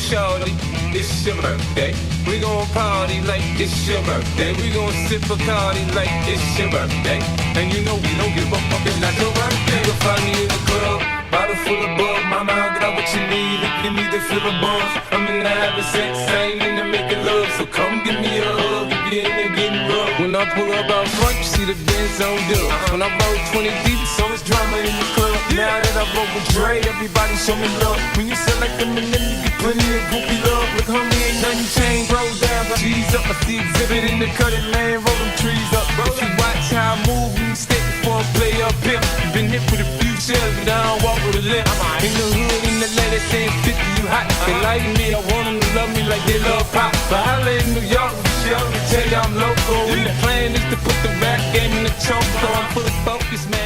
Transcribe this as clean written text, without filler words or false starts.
shorty, it's your birthday. We gon' party like it's your birthday. We gon' sip a party like it's your birthday. And you know we don't give a fuck, it's not your birthday. You'll find me in the club, bottle full of bug. Mama, I got what you need if you need to feel a buzz. I'm in the having sex, I ain't in the making love. So come give me a hug if you're in there getting rough. When I pull up out front, you see the Benz on dub. When I roll 20 deep, so it's drama in the club. Now that I roll with Dre, everybody show me love. When you select them and then you get plenty of goofy love. Look, homie, ain't nothing changed. Roll down, G's up. I see exhibit in the cutting lane, roll them trees up. If you watch how I move, you step before I play up here. Been hit with a few shells, but I don't walk with a limp. In the hood, in the lady saying 50, you hot. They like me, I want them to love me like they love pop. But I live in New York, Michelle, tell you I'm local. And the plan is to put the rap game in the choke, so I'm fully focused, man.